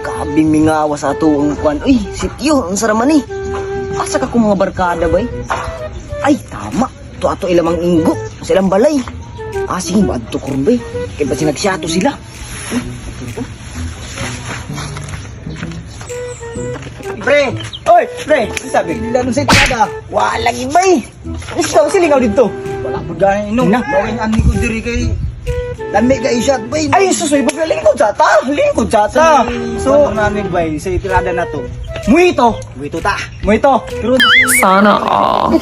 Kabing mingawa sa atuong kwan. Uy, sityo, ang saraman eh. Asa ka kung mga barkada ba eh? Ay, tama. Ito ato ilamang inggo. Sa ilang balay. Sige, baad to kurbay. Kaya ba sinagsyato sila? Pre! Oy! Pre! Ano sabi? Nila nung sa itada. Walang iba eh. Ano silingaw dito? Wala po dahil inom. Bawin ani ko diri kay... Lami ka isyat ba eh. Ay, susoy ba? Lingkod sata. Lingkod sata. So, namin ba sa itirada na to? Muito! Muito ta! Muito! Sana all.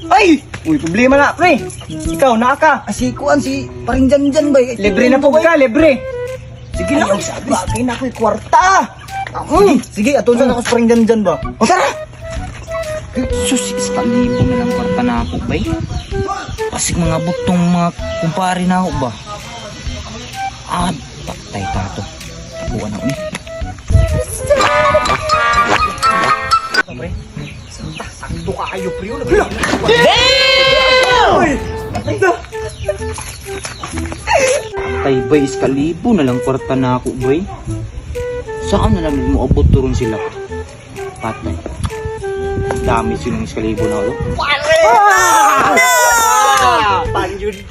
Ay! Uy, problema na, pre! Ikaw, naka! Asikuan si paring dyan ba? Libre na po ka, libre! Sige na, sabi. Bagay na ako'y kwarta! Sige, atun saan ako sa paring dyan ba? O, tara! Sus, iskalibo na lang kwarta na ako, bay. Pasig mga butong mga kumpare na ako ba? Patay tato. Tapuan ako ni. Sakto ka kayo, pre. Damn! Patay na! Patay, bay, iskalibo na lang kwarta na ako, bay. Saan na lang mo abot turon sila? Patay. Dami silang iskalibo na ako.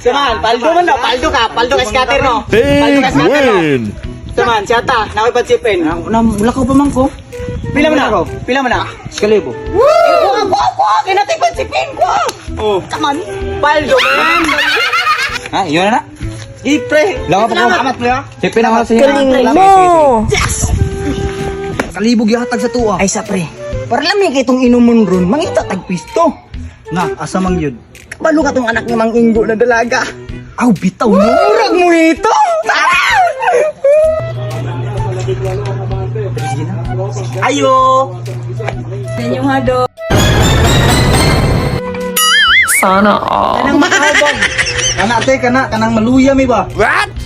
Saman, paldo man daw, paldo ka scatter no. Paldo ka scatter no. Saman, siyata, nakoy patsipin. Wala ka pa man ko. Pila man ako? Pila man ako? Iskalibo. Kaya natin patsipin ko. Oh, kaman. Paldo man. Ha, yun na na. Ipre. Salamat pre ha. Sipin ako sa Galing mo! Kalibog yatag sa tuwa. Ay sa pre. Para lang may kitong inumon ron, mangita tagpisto. Na, asa mang yun? Kabalo ka tong anak ni Mang Ingo na dalaga. Aw, bitaw mo. Murag mo ito. Ayo. Sana all. Kanang makabang. Kanang maluya mi ba?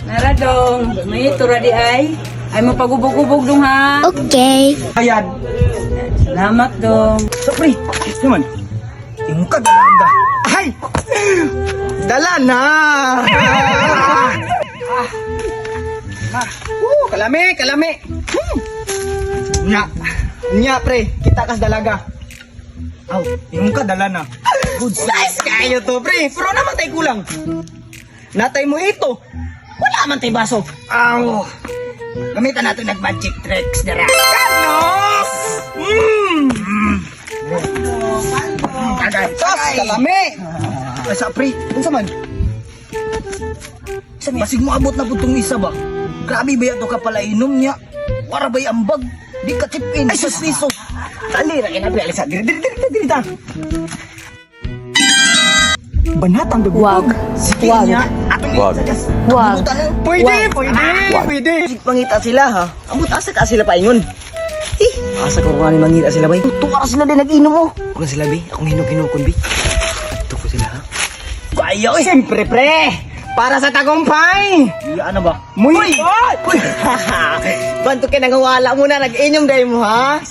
Nara dong, may tura di ay mo pagubog-ubog dong ha. Okay. Ayan. Salamat dong. So, pre, yes naman. Yung ka dalaga. Ay! Dala na! Kalami! Nya, pre, kita kas dalaga. Aw, yung ka dala na. Good size kayo to, pre. Pero naman tayo kulang. Natay mo ito. Wala man tayo baso. Aw. Gamitan natin nag-magic tricks dara. Kanos! Sos, kalami! Ay, sa pre, kung man? Basig mo abot na po itong isa ba? Grabe ba ito ka pala inom niya? Wara ba'y ambag? Di ka chip-in, ay, sus piso. Dali, nakinabi, alisa. Diri ta. Banatang dugo. Wag. Sige Wag. niya. Wag. Pwede. Pangita sila ha. Ambot asa ka sila paingon. Asa ko kung ano mangita sila ba? Tuwa sila din nag-inom mo. Kung sila ba? Akong hinok-hinokon ba? Ito ko sila ha. Bayaw eh. Siyempre pre. Para sa tagumpay. Ano ba? Muy. Banto ka nangawala muna. Nag-inom dahil mo ha.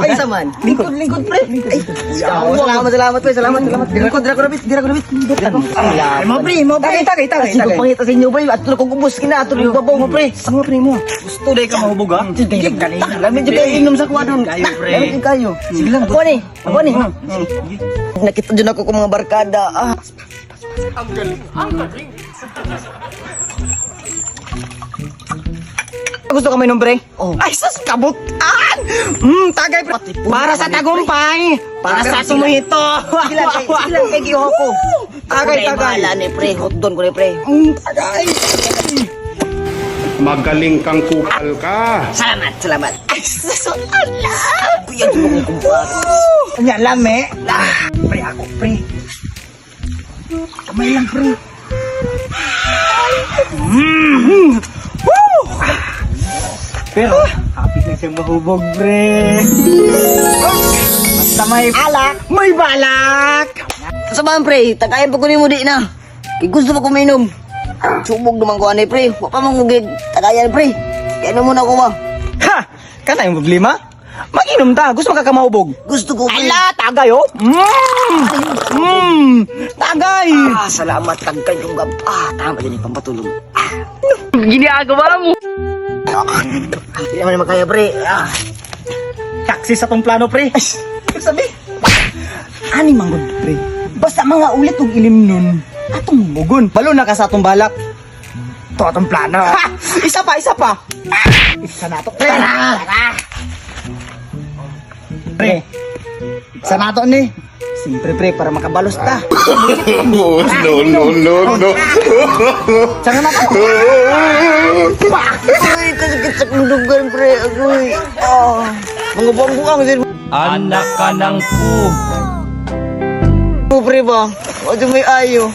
Ay saman. Lingkod pre. Ay. Salamat pre. Salamat. Lingkod. Dira ko rabit. Mo pre. Tagay. Sige pangita sa inyo pre. At tulo kong ubos kina. At tulo yung gabaw mo pre. Ang pre mo. Gusto day ka mahubog ha. Sige kanina. Lamin dyan kayo inom sa kuwadon. Kayo pre. Lamin kayo. Sige lang. Ako ni. Nakita dyan ako kung mga barkada. Ang galing. Gusto ka may nombre? Oh. Ay, sus, kabutan! Tagay pa. Para sa tagumpay! Para sa sumito! Ilan kay Gihoko? Tagay. Wala ni pre, hotdon ko ni pre. Tagay! Magaling kang kupal ka. Salamat. Ay, sus, ala! Yan yung mga kumpara. Kanya lame. Pre, ako, pre. Kamay lang, pre. Pero, happy na siyang mahubog, pre. Basta may alak, may balak. Sabahan, pre, tagayan pa ko ni mo di na. Gusto pa kuminom. Subog naman ko, pre. Wala pa mangugid. Tagayan, pre. Kaya muna ko ba? Ha! Kana yung problema? Mag-inom ta. Gusto ka kamahubog? Gusto ko. Ala, tagay oh. Tagay. Salamat tagay yung gab. Tama din yung pampatulog. Ginagawa mo. Hindi naman makaya, pre. Taksi sa tong plano, pre. Ay, sabi. Ani manggod, pre. Basta mga ulit og ilim nun. Atong bugon. Balo na ka sa atong balak. To atong plano. Ha! Isa pa. Isa na to. Pre. Pre. Isa na to ni. Siyempre, pre, para makabalos ta. No. Sana na to. Ay, kasakit sa kundugan, pre. Agoy. Mga bangbuang din. Anak ka ng Pre ba? O di may ayo.